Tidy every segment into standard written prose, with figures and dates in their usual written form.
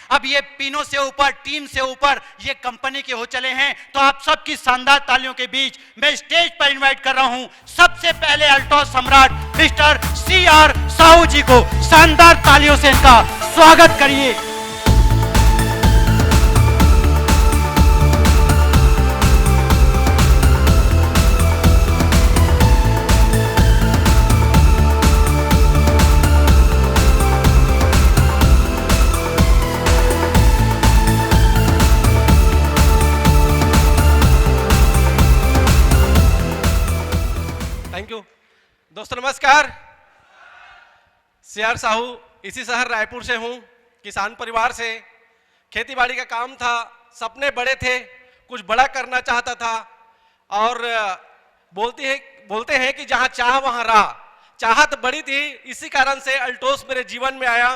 अब ये तीनों से ऊपर, टीम से ऊपर ये कंपनी के हो चले हैं। तो आप सबकी शानदार तालियों के बीच मैं स्टेज पर इनवाइट कर रहा हूं सबसे पहले अल्टोस सम्राट मिस्टर CR साहू जी को। शानदार तालियों से इनका स्वागत करिए। थैंक यू दोस्तों, नमस्कार। CR साहू, इसी शहर रायपुर से हूँ, किसान परिवार से। खेतीबाड़ी का काम था, सपने बड़े थे, कुछ बड़ा करना चाहता था और बोलते हैं कि जहाँ चाह वहाँ राह। चाहत बड़ी थी, इसी कारण से अल्टोस मेरे जीवन में आया।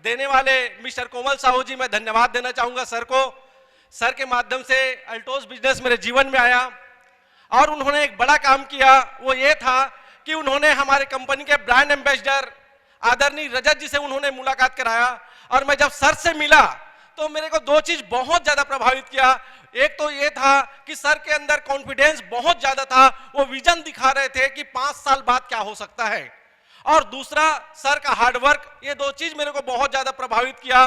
देने वाले मिस्टर कोमल साहू जी, मैं धन्यवाद देना चाहूँगा सर को। सर के माध्यम से अल्टोस बिजनेस मेरे जीवन में आया और उन्होंने एक बड़ा काम किया। वो ये था कि उन्होंने हमारे कंपनी के ब्रांड एम्बेसडर आदरणीय रजत जी से उन्होंने मुलाकात कराया। और मैं जब सर से मिला तो मेरे को दो चीज बहुत ज्यादा प्रभावित किया। एक तो ये था कि सर के अंदर कॉन्फिडेंस बहुत ज्यादा था, वो विजन दिखा रहे थे कि 5 साल बाद क्या हो सकता है। और दूसरा सर का हार्डवर्क, ये दो चीज मेरे को बहुत ज्यादा प्रभावित किया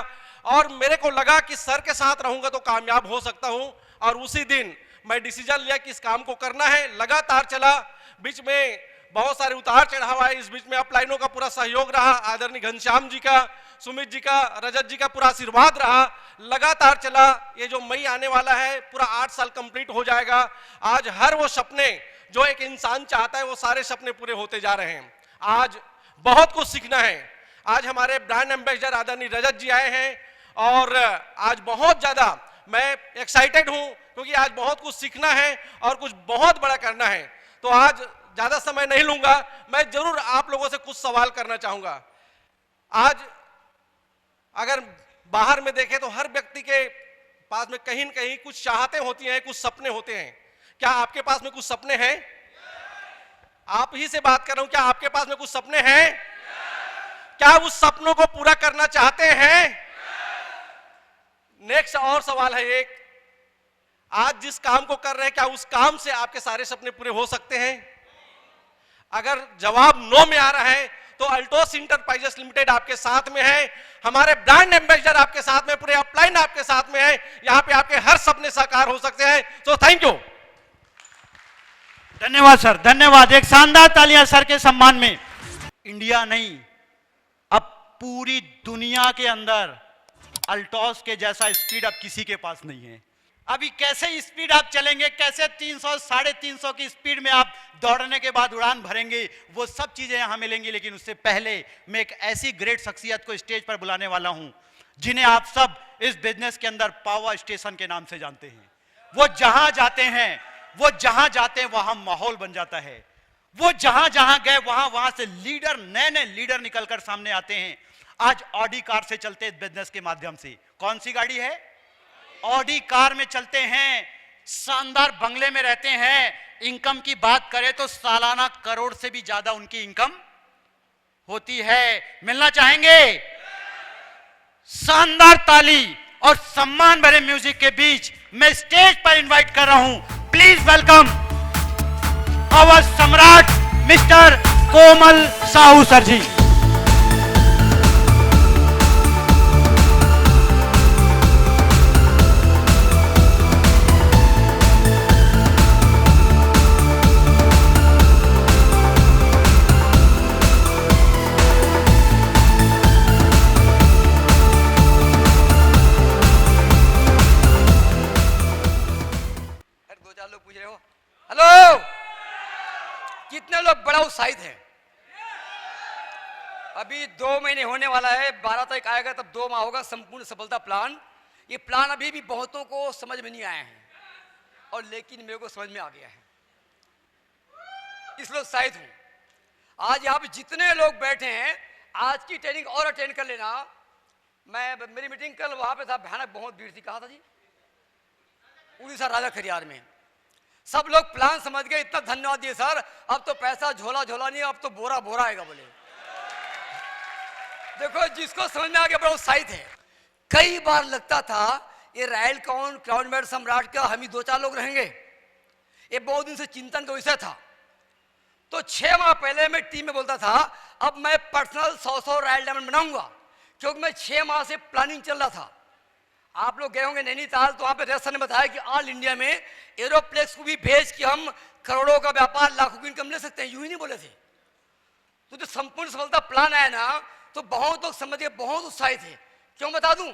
और मेरे को लगा कि सर के साथ रहूंगा तो कामयाब हो सकता हूं। और उसी दिन मैं डिसीजन लिया कि इस काम को करना है। लगातार चला, बीच में बहुत सारे उतार चढ़ाव आए, इस बीच में अपलाइनों का पूरा सहयोग रहा, आदरणीय घनश्याम जी का, सुमित जी का, रजत जी का पूरा आशीर्वाद रहा। लगातार चला। ये जो मई आने वाला है, पूरा 8 साल कंप्लीट हो जाएगा। आज हर वो सपने जो एक इंसान चाहता है, वो सारे सपने पूरे होते जा रहे हैं। आज बहुत कुछ सीखना है। आज हमारे ब्रांड एम्बेसडर आदरणीय रजत जी आए हैं और आज बहुत ज्यादा मैं एक्साइटेड हूं क्योंकि आज बहुत कुछ सीखना है और कुछ बहुत बड़ा करना है। तो आज ज्यादा समय नहीं लूंगा, मैं जरूर आप लोगों से कुछ सवाल करना चाहूंगा। आज अगर बाहर में देखें तो हर व्यक्ति के पास में कहीं न कहीं कुछ चाहते होती हैं, कुछ सपने होते हैं। क्या आपके पास में कुछ सपने हैं? आप ही से बात कर रहा हूं, क्या आपके पास में कुछ सपने हैं? क्या उस सपनों को पूरा करना चाहते हैं? नेक्स्ट और सवाल है एक, आज जिस काम को कर रहे हैं, क्या उस काम से आपके सारे सपने पूरे हो सकते हैं? अगर जवाब नो में आ रहा है तो अल्टोस इंटरप्राइजेस लिमिटेड आपके साथ में है, हमारे ब्रांड एम्बेसडर आपके साथ में, पूरे अपलाइन आपके साथ में है। यहां पे आपके हर सपने साकार हो सकते हैं। तो थैंक यू। धन्यवाद सर, धन्यवाद। एक शानदार तालियां सर के सम्मान में। इंडिया नहीं, अब पूरी दुनिया के अंदर अल्टोस के जैसा स्पीड अब किसी के पास नहीं है। अभी कैसे स्पीड आप चलेंगे, कैसे 300 350 की स्पीड में आप दौड़ने के बाद उड़ान भरेंगे, वो सब चीजें यहां मिलेंगी। लेकिन उससे पहले मैं एक ऐसी ग्रेट शख्सियत को स्टेज पर बुलाने वाला हूं जिन्हें आप सब इस बिजनेस के अंदर पावर स्टेशन के नाम से जानते हैं। वो जहां जाते हैं वहां माहौल बन जाता है। वो जहां जहां गए वहां से लीडर, नए नए लीडर निकलकर सामने आते हैं। आज ऑडी कार से चलते हैं बिजनेस के माध्यम से। कौन सी गाड़ी है? ऑडी कार में चलते हैं, शानदार बंगले में रहते हैं। इनकम की बात करें तो सालाना करोड़ से भी ज्यादा उनकी इनकम होती है। मिलना चाहेंगे? शानदार ताली और सम्मान भरे म्यूजिक के बीच मैं स्टेज पर इनवाइट कर रहा हूं, प्लीज वेलकम आवर सम्राट मिस्टर कोमल साहू सर जी। हेलो, कितने लोग बड़ा उत्साहित हैं? अभी 2 महीने होने वाला है, 12 तारीख आएगा तब 2 माह होगा संपूर्ण सफलता प्लान। ये प्लान अभी भी बहुतों को समझ में नहीं आए हैं और लेकिन मेरे को समझ में आ गया है, इसलिए उत्साहित हूं। आज यहाँ पे जितने लोग बैठे हैं, आज की ट्रेनिंग और अटेंड कर लेना। मेरी मीटिंग कल वहां पे था, भयानक बहुत भीड़ थी। कहा था जी? उड़ीसा राजा खरियार में। सब लोग प्लान समझ गए, इतना धन्यवाद दिए सर। अब तो पैसा झोला झोला नहीं, अब तो बोरा बोरा आएगा बोले। देखो, जिसको समझ में आ गया बड़ा उत्साहित है। कई बार लगता था ये रॉयल क्राउन मेडल सम्राट का हम ही 2-4 लोग रहेंगे, ये बहुत दिन से चिंतन का विषय था। तो 6 माह पहले मैं टीम में बोलता था अब मैं पर्सनल 100 रॉयल डायमंड बनाऊंगा, क्योंकि मैं 6 माह से प्लानिंग चल रहा था। आप लोग गए होंगे नैनीताल, तो वहां पे रेस सर ने बताया कि ऑल इंडिया में एरोप्लेक्स को भी भेज के हम करोड़ों का व्यापार, लाखों की इनकम ले सकते हैं। यूं ही नहीं बोले थे। तो जो संपूर्ण सफलता प्लान आया ना, तो बहुत लोग समझ के बहुत उत्साहित थे। क्यों बता दूं,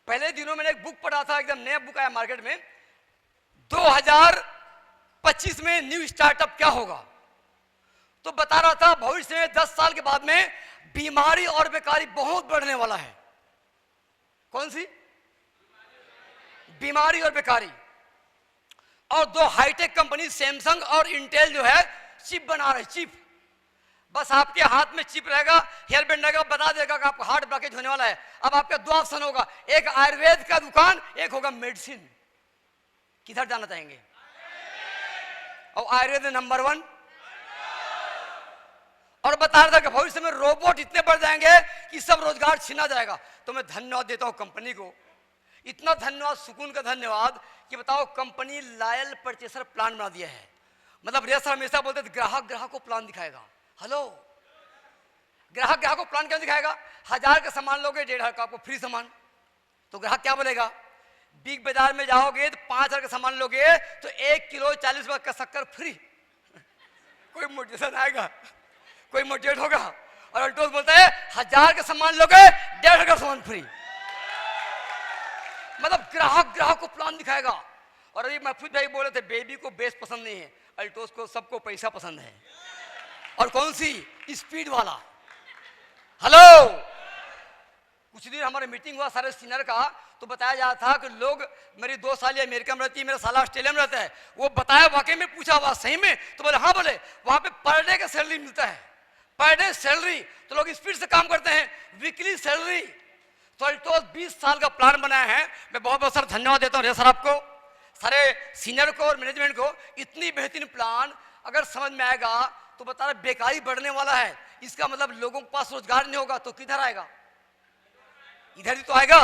पहले दिनों मैंने एक बुक पढ़ा था, एकदम नया बुक आया मार्केट में, 2025 में न्यू स्टार्टअप क्या होगा। तो बता रहा था भविष्य में 10 साल के बाद में बीमारी और बेकारी बहुत बढ़ने वाला है। कौन सी बीमारी और बेकारी। और 2 हाईटेक कंपनी सैमसंग और इंटेल जो है चिप बना रहे, चिप। बस आपके हाथ में चिप रहेगा, हेयर बैंड रहेगा, बता देगा कि आपको हार्ट ब्लॉकेज होने वाला है। अब आपका 2 ऑप्शन होगा, एक आयुर्वेद का दुकान, एक होगा मेडिसिन। किधर जाना चाहेंगे? और आयुर्वेद में नंबर 1। और बता रहा था कि भविष्य में रोबोट इतने बढ़ जाएंगे कि सब रोजगार छीना जाएगा। तो मैं धन्यवाद देता हूं कंपनी को, इतना धन्यवाद, सुकून का धन्यवाद कि बताओ कंपनी लॉयल परचेसर प्लान बना दिया है। मतलब रेसर हमेशा बोलते थे ग्राहक को प्लान दिखाएगा। हेलो, ग्राहक को प्लान क्यों दिखाएगा? 1000 का सामान लोगे, 1,500 का आपको फ्री सामान। तो ग्राहक क्या बोलेगा? बिग बाजार में जाओगे तो 5000 का सामान लोगे तो 1 किलो 40 रुपए का शक्कर फ्री। कोई मोटिवेशन आएगा, कोई मोटिवेट होगा। और अल्टोस बोलता है 1000 का सामान लोगे 1,500 का सामान फ्री। मतलब ग्राहक को प्लान दिखाएगा। और अभी महफूज भाई बोले थे बेबी को बेस पसंद नहीं है, अल्टोस को सबको पैसा पसंद है। और कौन सी? स्पीड वाला। हेलो, कुछ दिन हमारे मीटिंग हुआ सारे सीनियर का, तो बताया जा रहा था कि लोग, मेरी 2 साली अमेरिका में रहती है, मेरा साला ऑस्ट्रेलिया में रहता है, वो बताया वाकई में, पूछा बात सही में? तो बोले हाँ। बोले वहां पे पर डे का सैलरी मिलता है, पर डे सैलरी। तो लोग स्पीड से काम करते हैं, वीकली सैलरी। तो अल्टोस 20 साल का प्लान बनाया है। मैं बहुत बहुत सारा धन्यवाद देता हूँ रेसर आपको, सारे सीनियर को और मैनेजमेंट को। इतनी बेहतरीन प्लान अगर समझ में आएगा तो बता रहा बेकारी बढ़ने वाला है, इसका मतलब लोगों के पास रोजगार नहीं होगा तो किधर आएगा? इधर ही तो आएगा।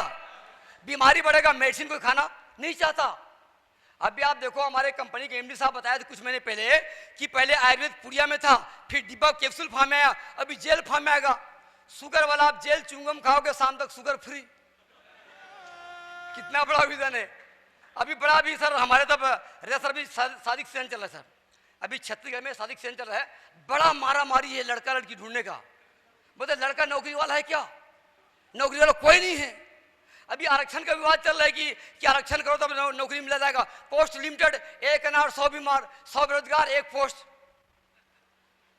बीमारी बढ़ेगा, मेडिसिन कोई खाना नहीं चाहता। अभी आप देखो हमारे कंपनी के एमडी साहब बताए थे कुछ महीने पहले कि पहले आयुर्वेद पुड़िया में था, फिर डिब्बा कैप्सूल फॉर्म में आया, अभी जेल फॉर्म में आएगा। शुगर वाला आप जेल च्युइंगम खाओगे शाम तक शुगर फ्री। कितना बड़ा विजन है। अभी बड़ा भी सर हमारे तब रेसर भी शादी सीजन चल रहा है सर, अभी छत्तीसगढ़ में शादी सीजन चल रहा है। बड़ा मारा मारी है लड़का लड़की ढूंढने का। बोलते लड़का नौकरी वाला है क्या? नौकरी वाला कोई नहीं है। अभी आरक्षण का विवाद चल रहा है कि आरक्षण करो तो नौकरी मिल जाएगा। पोस्ट लिमिटेड, 1 अनार 100 बीमार, 100 बेरोजगार, 1 पोस्ट।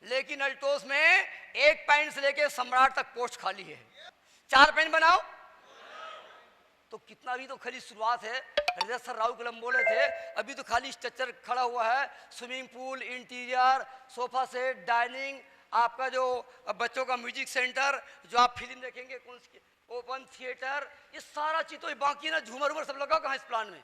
लेकिन अल्टोस में 1 पैंट से लेके सम्राट तक पोस्ट खाली है। 4 पैंट बनाओ तो कितना भी तो खाली शुरुआत है। रेसर राहुल कलम बोले थे अभी तो खाली स्ट्रक्चर खड़ा हुआ है, swimming pool, interior, sofa set, dining, आपका जो बच्चों का म्यूजिक सेंटर, जो आप फिल्म देखेंगे कौन सी, ओपन थिएटर, ये सारा चीज तो बाकी ना, झूमर उमर सब लगा कहाँ इस प्लान में।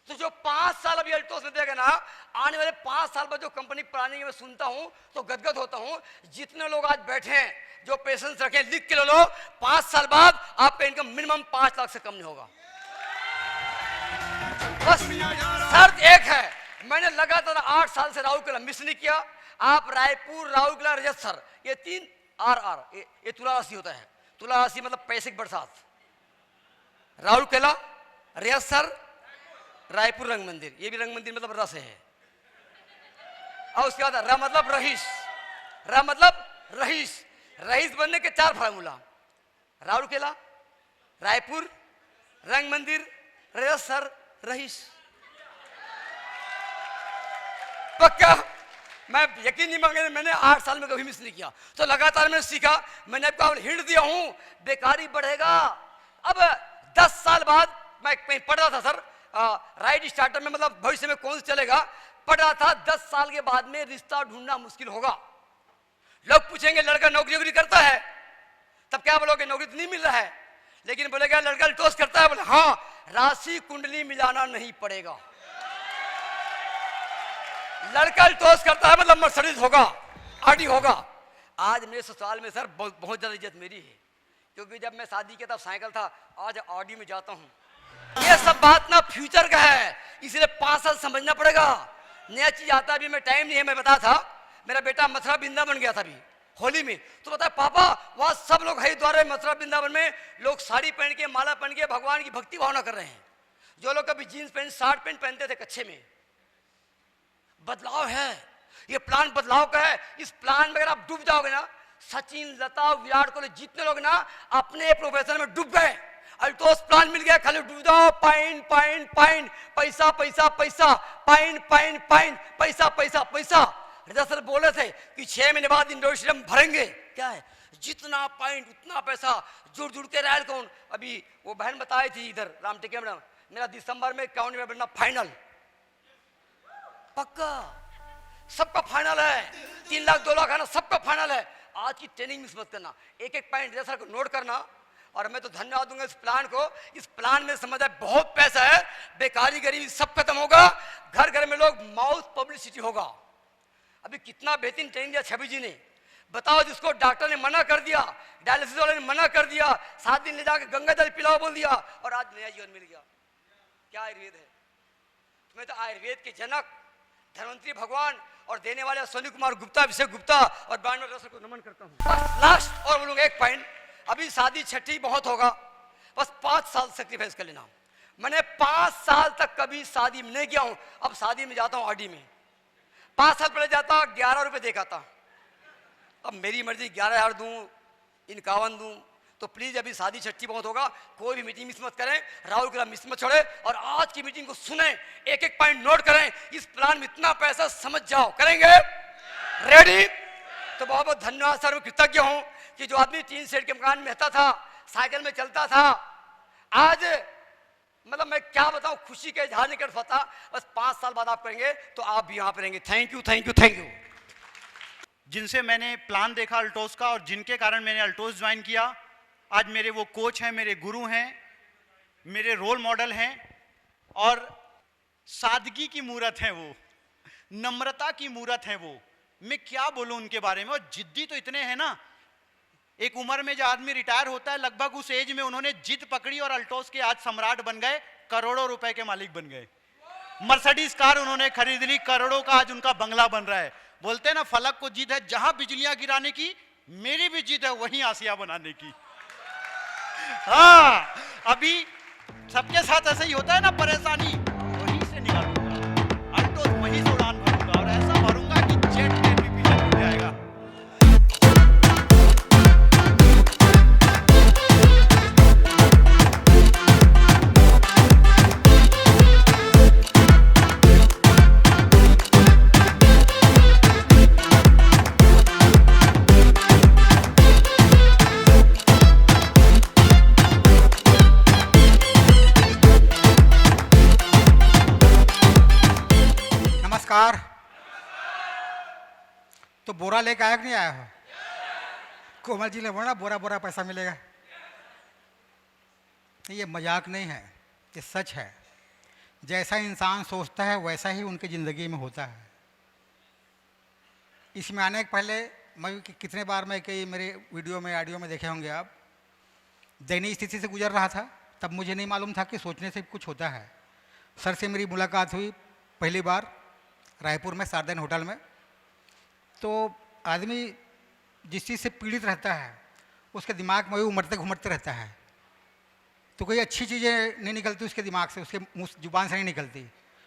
तो जो 5 साल अभी अल्टोस में देगा ना, आने वाले 5 साल बाद जो कंपनी प्लानिंग में सुनता हूं तो गदगद होता हूं। जितने लोग आज बैठे हैं जो पेशेंस रखें, लिख के ले लो, 5 साल बाद आपका इनकम मिनिमम 5 लाख से कम नहीं होगा। बस शर्त एक है, मैंने लगातार 8 साल से राहुल कलम मिस नहीं किया। आप रायपुर, राहुल कला, रजत सर, ये 3 RR, ये तुला राशि होता है। तुला राशि मतलब पैसे की बरसात। राहुल केला, रजत सर, रायपुर रंग मंदिर, ये भी रंग मंदिर मतलब रस है। और उसके बाद र मतलब रहीश, र मतलब रहीश, रहीश बनने के 4 फार्मूला, राहुल केला, रायपुर, रंग मंदिर, रजत सर, रहीश। पक्का मैं यकीन नहीं मांगे, मैंने 8 साल में कभी मिस नहीं किया। तो लगातार मैंने सीखा, मैंने आपको हिंट दिया हूं, बेकारी बढ़ेगा। अब 10 साल बाद मैं कहीं पढ़ रहा था सर, राइट स्टार्टअप में, मतलब भविष्य में कौन सा चलेगा, पढ़ रहा था 10 साल के बाद में रिश्ता ढूंढना मुश्किल होगा। लोग पूछेंगे लड़का नौकरी करता है, तब क्या बोलोगे? नौकरी तो नहीं मिल रहा है। लेकिन बोलेगा लड़का टॉस करता है, बोले हाँ, राशि कुंडली मिलाना नहीं पड़ेगा। लड़का टॉस करता है मतलब मर्सिडीज होगा, ऑडी होगा। आज मेरे ससुराल में सर बहुत ज्यादा इज्जत मेरी है, क्योंकि जब मैं शादी किया तब साइकिल था, आज ऑडी में जाता हूँ। ये सब बात ना फ्यूचर का है, इसलिए 5 साल समझना पड़ेगा। नया चीज आता अभी मैं टाइम नहीं है। मैं बता था मेरा बेटा मथुरा वृंदावन गया था अभी होली में, तो बता पापा वहाँ सब लोग हरिद्वार में मथुरा वृंदावन में लोग साड़ी पहन के माला पहन के भगवान की भक्ति भावना कर रहे हैं। जो लोग कभी जीन्स पैंट शर्ट पैंट पहनते थे कच्चे में, बदलाव है। ये प्लान बदलाव का है। इस प्लान में अगर आप डूब जाओगे ना, सचिन लता विराट कोहली जितने लोग ना अपने प्रोफेशन में डूब गए, अल्टोस प्लान मिल गया, खाली डूब जाओ, पाइन पाइन पाइन, पैसा पैसा पैसा, पाइन पाइन पाइन, पैसा पैसा पैसा। रजा सर बोले थे कि 6 महीने बाद इंडोर स्टेडियम भरेंगे। क्या है, जितना पॉइंट उतना पैसा, जुड़ जुड़ के रैल कौन। अभी वो बहन बताई थी इधर रामटेके में, मेरा दिसंबर में काउंटी में बनना फाइनल पक्का, सबका फाइनल है। 3 लाख 2 लाख आना, सबका फाइनल है। आज की ट्रेनिंग मिस मत करना, एक एक पॉइंट जैसा को नोट करना। और मैं तो धन्यवाद दूंगा इस प्लान को। इस प्लान में समझ आए बहुत पैसा है, बेकारी गरीबी सब खत्म होगा, घर घर में लोग माउथ पब्लिसिटी होगा। अभी कितना बेहतरीन ट्रेनिंग दिया छवि जी ने। बताओ, जिसको डॉक्टर ने मना कर दिया, डायलिसिस वाले ने मना कर दिया, 7 दिन ले जाकर गंगा जल पिलाओ बोल दिया, और आज नया जीवन मिल गया। क्या आयुर्वेद है। मैं तो आयुर्वेद के जनक धन्वंतरी भगवान और देने वाले सोनी कुमार गुप्ता, अभिषेक गुप्ता और बांडव रसर को नमन करता हूँ। बस लास्ट और बोलूंगा एक पॉइंट, अभी शादी छठी बहुत होगा, बस 5 साल सेक्रीफाइस कर लेना। मैंने 5 साल तक कभी शादी में नहीं गया हूँ, अब शादी में जाता हूँ आडी में। 5 साल पहले जाता 11 रुपये देखा था, अब मेरी मर्जी 11,000 दूं 51 दूं। तो प्लीज अभी शादी छठी बहुत होगा, कोई भी मीटिंग मिस मत करें, राहुल का मिस मत छोड़े, और आज की मीटिंग को सुने, एक एक पॉइंट नोट करें। इस प्लान में इतना पैसा समझ जाओ, करेंगे रेडी। तो बहुत बहुत धन्यवाद सर, मैं कृतज्ञ हूं कि जो आदमी 3 सेट के मकान में रहता था, साइकिल में चलता था, आज मतलब मैं क्या बताऊं, खुशी के इजहार नहीं कर पाता। बस 5 साल बाद आप करेंगे तो आप भी यहां पर रहेंगे। Thank you thank you thank you. जिनसे मैंने प्लान देखा अल्टोस का और जिनके कारण मैंने अल्टोस ज्वाइन किया, आज मेरे वो कोच हैं, मेरे गुरु हैं, मेरे रोल मॉडल हैं, और सादगी की मूरत है वो, नम्रता की मूरत है वो। मैं क्या बोलूं उनके बारे में। और जिद्दी तो इतने हैं ना, एक उम्र में जो आदमी रिटायर होता है, लगभग उस एज में उन्होंने जिद पकड़ी और अल्टोस के आज सम्राट बन गए, करोड़ों रुपए के मालिक बन गए। मर्सिडीज कार उन्होंने खरीद ली, करोड़ों का आज उनका बंगला बन रहा है। बोलते हैं ना, फलक को जिद है जहां बिजलियां गिराने की, मेरी भी जिद है वहीं आसिया बनाने की। हाँ, अभी सबके साथ ऐसा ही होता है ना, परेशानी वहीं से निकालूंगा, अल्टोस वहीं से उड़ान भरूंगा, और ऐसा भरूंगा कि जेट प्लेन भी पीछे छूट जाएगा। तो बोरा लेके आया कि नहीं आया हो? कोमल जी ने बोला बोरा बोरा पैसा मिलेगा। ये मजाक नहीं है, ये सच है। जैसा इंसान सोचता है वैसा ही उनकी ज़िंदगी में होता है। इसमें आने के पहले मैं कितने बार मैं कई मेरे वीडियो में ऑडियो में देखे होंगे आप, दयनीय स्थिति से गुजर रहा था, तब मुझे नहीं मालूम था कि सोचने से कुछ होता है। सर से मेरी मुलाकात हुई पहली बार रायपुर में सार्धन होटल में। तो आदमी जिस चीज़ से पीड़ित रहता है उसके दिमाग में वही उमड़ते घुमड़ते रहता है। तो कोई अच्छी चीज़ें नहीं निकलती उसके दिमाग से, उसके मुँह जुबान से नहीं निकलती।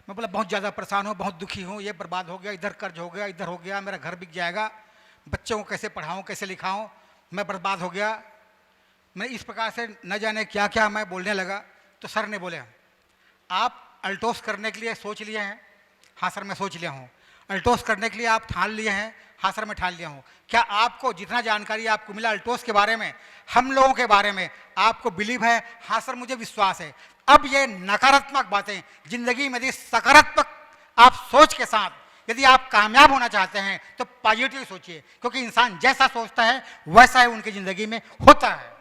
मैं बोला बहुत ज़्यादा परेशान हूँ, बहुत दुखी हूँ, ये बर्बाद हो गया, इधर कर्ज हो गया, इधर हो गया, मेरा घर बिक जाएगा, बच्चों को कैसे पढ़ाऊँ, कैसे लिखाऊँ, मैं बर्बाद हो गया। मैं इस प्रकार से न जाने क्या क्या मैं बोलने लगा। तो सर ने बोले आप अल्टोस करने के लिए सोच लिए हैं? हाँ सर मैं सोच लिया हूँ। अल्टोस करने के लिए आप ठान लिए हैं? हाँ सर मैं ठान लिया हूँ। क्या आपको जितना जानकारी आपको मिला अल्टोस के बारे में, हम लोगों के बारे में, आपको बिलीव है? हाँ सर मुझे विश्वास है। अब ये नकारात्मक बातें जिंदगी में यदि सकारात्मक आप सोच के साथ यदि आप कामयाब होना चाहते हैं तो पॉजिटिव सोचिए, क्योंकि इंसान जैसा सोचता है वैसा ही उनकी ज़िंदगी में होता है।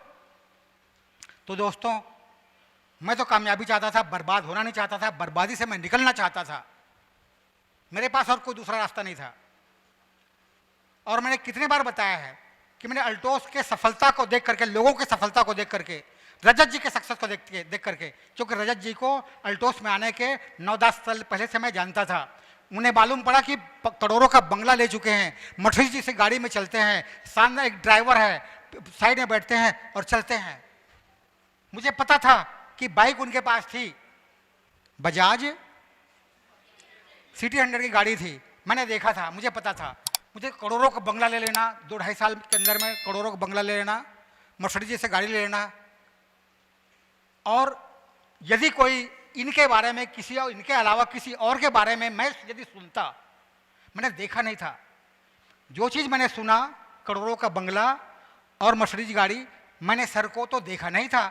तो दोस्तों मैं तो कामयाबी चाहता था, बर्बाद होना नहीं चाहता था, बर्बादी से मैं निकलना चाहता था। मेरे पास और कोई दूसरा रास्ता नहीं था। और मैंने कितने बार बताया है कि मैंने अल्टोस के सफलता को देख करके, लोगों की सफलता को देख करके, रजत जी के सक्सेस को देख करके, क्योंकि रजत जी को अल्टोस में आने के 9-10 साल पहले से मैं जानता था। उन्हें मालूम पड़ा कि करोड़ों का बंगला ले चुके हैं, मर्सिडीज जी से गाड़ी में चलते हैं, सामने एक ड्राइवर है, साइड में बैठते हैं और चलते हैं। मुझे पता था कि बाइक उनके पास थी, बजाज सिटी 100 की गाड़ी थी, मैंने देखा था, मुझे पता था। मुझे करोड़ों का बंगला ले लेना, 2-2.5 साल के अंदर में करोड़ों का बंगला ले लेना, मर्सिडीज जी से गाड़ी ले लेना, और यदि कोई इनके बारे में किसी और, इनके अलावा किसी और के बारे में मैं यदि सुनता, मैंने देखा नहीं था, जो चीज़ मैंने सुना, करोड़ों का बंगला और मर्सिडीज गाड़ी, मैंने सर को तो देखा नहीं था,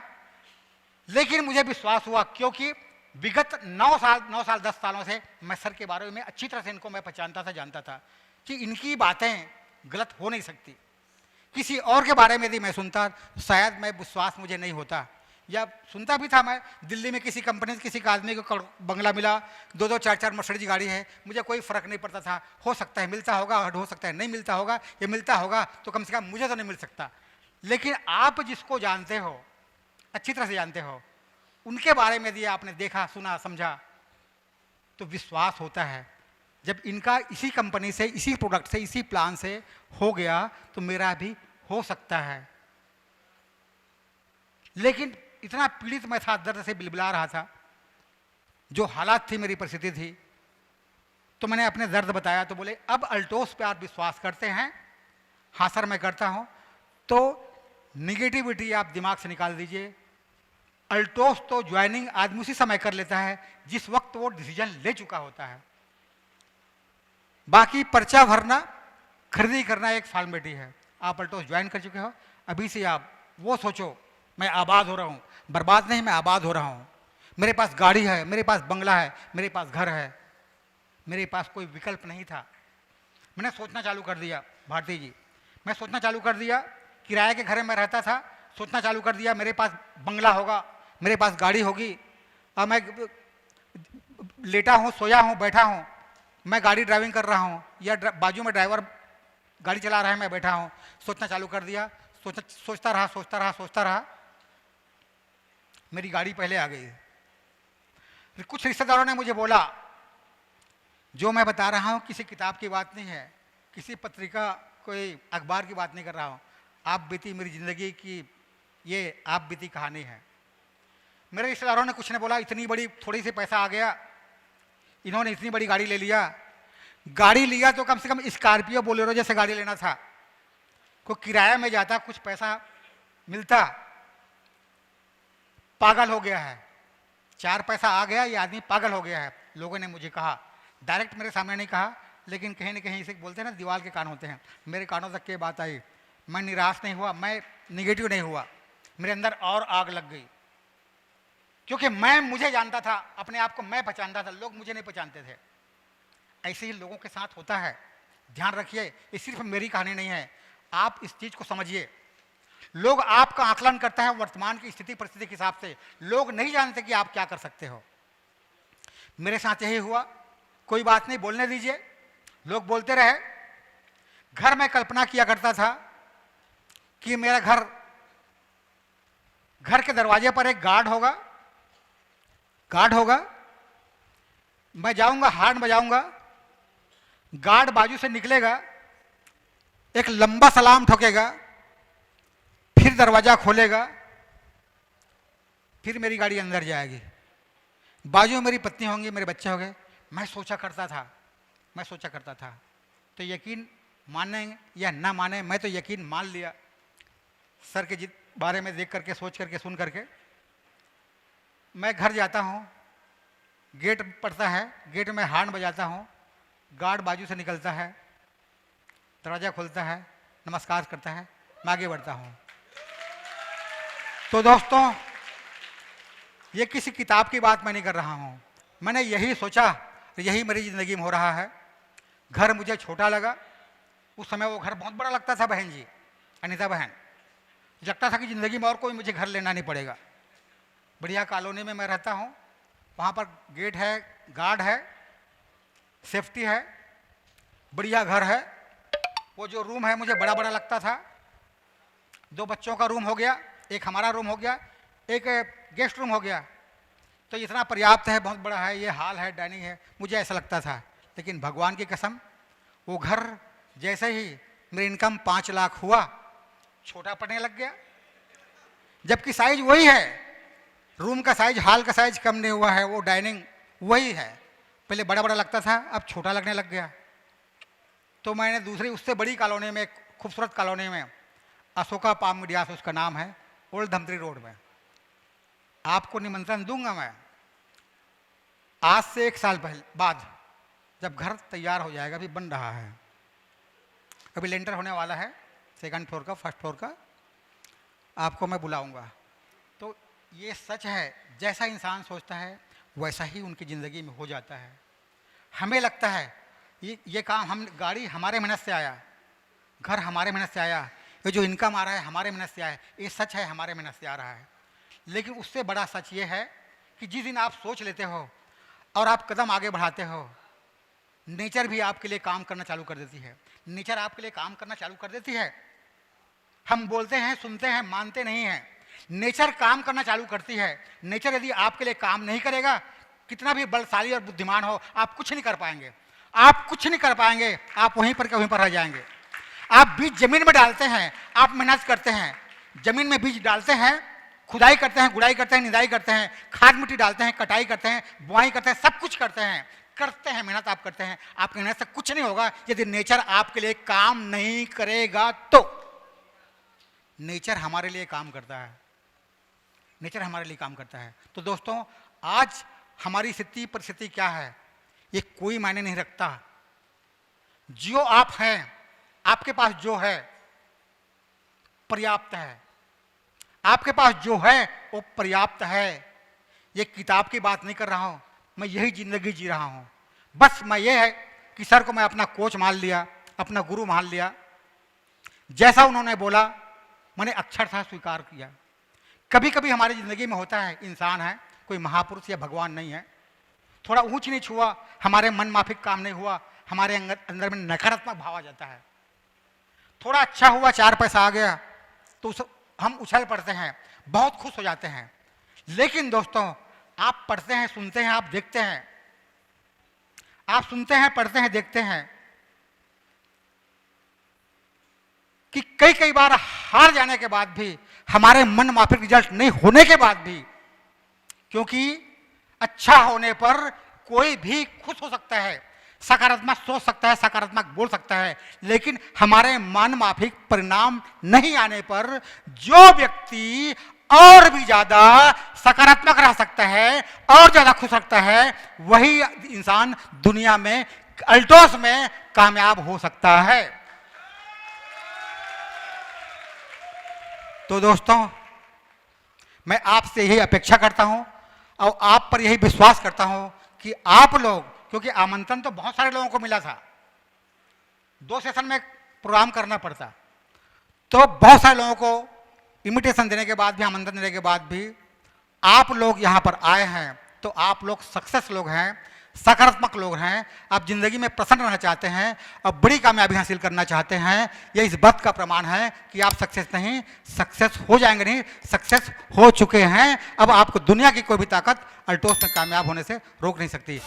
लेकिन मुझे विश्वास हुआ, क्योंकि विगत 9 साल 10 सालों से मैं सर के बारे में अच्छी तरह से इनको मैं पहचानता था, जानता था कि इनकी बातें गलत हो नहीं सकती। किसी और के बारे में यदि मैं सुनता, शायद मैं विश्वास मुझे नहीं होता, या सुनता भी था मैं, दिल्ली में किसी कंपनी से किसी का आदमी को बंगला मिला, 2-2 4-4 मर्सिडीज गाड़ी है, मुझे कोई फर्क नहीं पड़ता था। हो सकता है मिलता होगा, हो सकता है नहीं मिलता होगा, ये मिलता होगा तो कम से कम मुझे तो नहीं मिल सकता। लेकिन आप जिसको जानते हो, अच्छी तरह से जानते हो, उनके बारे में यदि आपने देखा, सुना, समझा, तो विश्वास होता है। जब इनका इसी कंपनी से, इसी प्रोडक्ट से, इसी प्लान से हो गया तो मेरा भी हो सकता है। लेकिन इतना पीड़ित मैं था, दर्द से बिलबिला रहा था, जो हालात थी, मेरी परिस्थिति थी, तो मैंने अपने दर्द बताया, तो बोले अब अल्टोस पे आप विश्वास करते हैं? हाँ सर मैं करता हूं। तो निगेटिविटी आप दिमाग से निकाल दीजिए। अल्टोस तो ज्वाइनिंग आदमी उसी समय कर लेता है जिस वक्त वो डिसीजन ले चुका होता है। बाकी पर्चा भरना, खरीदी करना एक फॉर्मेलिटी है। आप अल्टोस ज्वाइन कर चुके हो, अभी से आप वो सोचो मैं आबाद हो रहा हूँ, बर्बाद नहीं, मैं आबाद हो रहा हूँ, मेरे पास गाड़ी है, मेरे पास बंगला है, मेरे पास घर है, मेरे पास कोई विकल्प नहीं था। मैंने सोचना चालू कर दिया, भारती जी, मैं सोचना चालू कर दिया, किराए के घर में रहता था, सोचना चालू कर दिया मेरे पास बंगला होगा, मेरे पास गाड़ी होगी, और मैं लेटा हूँ, सोया हूँ, बैठा हूँ, मैं गाड़ी ड्राइविंग कर रहा हूँ, या बाजू में ड्राइवर गाड़ी चला रहा है, मैं बैठा हूँ। सोचना चालू कर दिया, सोचता रहा, मेरी गाड़ी पहले आ गई। फिर कुछ रिश्तेदारों ने मुझे बोला, जो मैं बता रहा हूँ किसी किताब की बात नहीं है, किसी पत्रिका, कोई अखबार की बात नहीं कर रहा हूँ, आप बीती मेरी ज़िंदगी की ये आप बीती कहानी है। मेरे रिश्तेदारों ने कुछ ने बोला, इतनी बड़ी, थोड़ी सी पैसा आ गया, इन्होंने इतनी बड़ी गाड़ी ले लिया। गाड़ी लिया तो कम से कम स्कॉर्पियो बोलेरो जैसे गाड़ी लेना था, को किराया में जाता, कुछ पैसा मिलता, पागल हो गया है, 4 पैसा आ गया, ये आदमी पागल हो गया है, लोगों ने मुझे कहा। डायरेक्ट मेरे सामने नहीं कहा, लेकिन कहीं न कहीं इसे बोलते हैं ना, दीवार के कान होते हैं, मेरे कानों तक ये बात आई। मैं निराश नहीं हुआ, मैं निगेटिव नहीं हुआ, मेरे अंदर और आग लग गई, क्योंकि मैं मुझे जानता था, अपने आप को मैं पहचानता था, लोग मुझे नहीं पहचानते थे। ऐसे ही लोगों के साथ होता है, ध्यान रखिए, ये सिर्फ मेरी कहानी नहीं है, आप इस चीज को समझिए। लोग आपका आकलन करता है वर्तमान की स्थिति परिस्थिति के हिसाब से, लोग नहीं जानते कि आप क्या कर सकते हो। मेरे साथ यही हुआ, कोई बात नहीं, बोलने दीजिए, लोग बोलते रहे। घर में कल्पना किया करता था कि मेरा घर के दरवाजे पर एक गार्ड होगा, मैं जाऊंगा, हॉर्न बजाऊंगा, गार्ड बाजू से निकलेगा, एक लंबा सलाम ठोकेगा, फिर दरवाजा खोलेगा, फिर मेरी गाड़ी अंदर जाएगी, बाजू में मेरी पत्नी होंगी, मेरे बच्चे होंगे। मैं सोचा करता था, तो यकीन माने या ना माने, मैं तो यकीन मान लिया, सर के बारे में देख करके, सोच करके, सुन करके। मैं घर जाता हूँ, गेट पड़ता है, गेट में हॉर्न बजाता हूँ, गार्ड बाजू से निकलता है, दरवाजा खुलता है, नमस्कार करता है, मैं आगे बढ़ता हूँ। तो दोस्तों, ये किसी किताब की बात मैं नहीं कर रहा हूँ, मैंने यही सोचा, यही मेरी ज़िंदगी में हो रहा है। घर मुझे छोटा लगा, उस समय वो घर बहुत बड़ा लगता था, बहन जी, अनीता बहन, लगता था कि ज़िंदगी में और कोई मुझे घर लेना नहीं पड़ेगा। बढ़िया कॉलोनी में मैं रहता हूँ, वहाँ पर गेट है, गार्ड है, सेफ्टी है, बढ़िया घर है। वो जो रूम है मुझे बड़ा बड़ा लगता था, 2 बच्चों का रूम हो गया, एक हमारा रूम हो गया, एक गेस्ट रूम हो गया, तो इतना पर्याप्त है, बहुत बड़ा है, ये हॉल है, डाइनिंग है, मुझे ऐसा लगता था। लेकिन भगवान की कसम, वो घर जैसे ही मेरी इनकम 5 लाख हुआ, छोटा पड़ने लग गया। जबकि साइज वही है, रूम का साइज, हॉल का साइज कम नहीं हुआ है, वो डाइनिंग वही है। पहले बड़ा बड़ा लगता था, अब छोटा लगने लग गया। तो मैंने दूसरी उससे बड़ी कॉलोनी में, खूबसूरत कॉलोनी में, अशोका पाम मीडियास उसका नाम है, ओल्ड धमतरी रोड में, आपको निमंत्रण दूंगा मैं। आज से 1 साल पहले बाद जब घर तैयार हो जाएगा, अभी बन रहा है, अभी लेंटर होने वाला है, 2nd फ्लोर का, 1st फ्लोर का, आपको मैं बुलाऊंगा। तो ये सच है, जैसा इंसान सोचता है वैसा ही उनकी ज़िंदगी में हो जाता है। हमें लगता है ये काम, हम गाड़ी हमारे मेहनत से आया, घर हमारे मेहनत से आया, ये जो इनकम आ रहा है हमारे मेहनत से आया, ये सच है, हमारे मेहनत से आ रहा है। लेकिन उससे बड़ा सच ये है कि जिस दिन आप सोच लेते हो और आप कदम आगे बढ़ाते हो, नेचर भी आपके लिए काम करना चालू कर देती है। नेचर आपके लिए काम करना चालू कर देती है। हम बोलते हैं, सुनते हैं, मानते नहीं हैं, नेचर काम करना चालू करती है। नेचर यदि आपके लिए काम नहीं करेगा, कितना भी बलशाली और बुद्धिमान हो, आप कुछ नहीं कर पाएंगे, आप कुछ नहीं कर पाएंगे, आप वहीं पर के वहीं पर रह जाएंगे। आप बीज जमीन में डालते हैं, आप मेहनत करते हैं, जमीन में बीज डालते हैं, खुदाई करते हैं, गुड़ाई करते हैं, निदाई करते हैं, खाद मिट्टी डालते हैं, कटाई करते हैं, बुआई करते हैं, सब कुछ करते हैं, मेहनत आप करते हैं। आपकी मेहनत से कुछ नहीं होगा यदि नेचर आपके लिए काम नहीं करेगा। तो नेचर हमारे लिए काम करता है, नेचर हमारे लिए काम करता है। तो दोस्तों, आज हमारी स्थिति परिस्थिति क्या है ये कोई मायने नहीं रखता। जो आप हैं, आपके पास जो है पर्याप्त है, आपके पास जो है वो पर्याप्त है। ये किताब की बात नहीं कर रहा हूं, मैं यही जिंदगी जी रहा हूं। बस मैं ये है कि सर को मैं अपना कोच मान लिया, अपना गुरु मान लिया, जैसा उन्होंने बोला मैंने अक्षरशः स्वीकार किया। कभी कभी हमारी जिंदगी में होता है, इंसान है, कोई महापुरुष या भगवान नहीं है, थोड़ा ऊंच नीच हुआ, हमारे मन माफिक काम नहीं हुआ, हमारे अंदर में नकारात्मक भाव आ जाता है। थोड़ा अच्छा हुआ, 4 पैसा आ गया तो हम उछल पड़ते हैं, बहुत खुश हो जाते हैं। लेकिन दोस्तों, आप पढ़ते हैं, सुनते हैं, आप देखते हैं, आप सुनते हैं, पढ़ते हैं, देखते हैं कि कई कई बार हार जाने के बाद भी, हमारे मन माफिक रिजल्ट नहीं होने के बाद भी, क्योंकि अच्छा होने पर कोई भी खुश हो सकता है, सकारात्मक सोच सकता है, सकारात्मक बोल सकता है, लेकिन हमारे मन माफिक परिणाम नहीं आने पर जो व्यक्ति और भी ज्यादा सकारात्मक रह सकता है और ज्यादा खुश रखता है, वही इंसान दुनिया में अल्टोस में कामयाब हो सकता है। तो दोस्तों, मैं आपसे यही अपेक्षा करता हूं और आप पर यही विश्वास करता हूं कि आप लोग, क्योंकि आमंत्रण तो बहुत सारे लोगों को मिला था, 2 सेशन में प्रोग्राम करना पड़ता, तो बहुत सारे लोगों को इमिटेशन देने के बाद भी, आमंत्रण देने के बाद भी आप लोग यहाँ पर आए हैं, तो आप लोग सक्सेस लोग हैं, सकारात्मक लोग हैं, आप जिंदगी में प्रसन्न रहना चाहते हैं और बड़ी कामयाबी हासिल करना चाहते हैं। ये इस बात का प्रमाण है कि आप सक्सेस नहीं, सक्सेस हो जाएंगे, नहीं सक्सेस हो चुके हैं। अब आपको दुनिया की कोई भी ताकत अल्टोस में कामयाब होने से रोक नहीं सकती।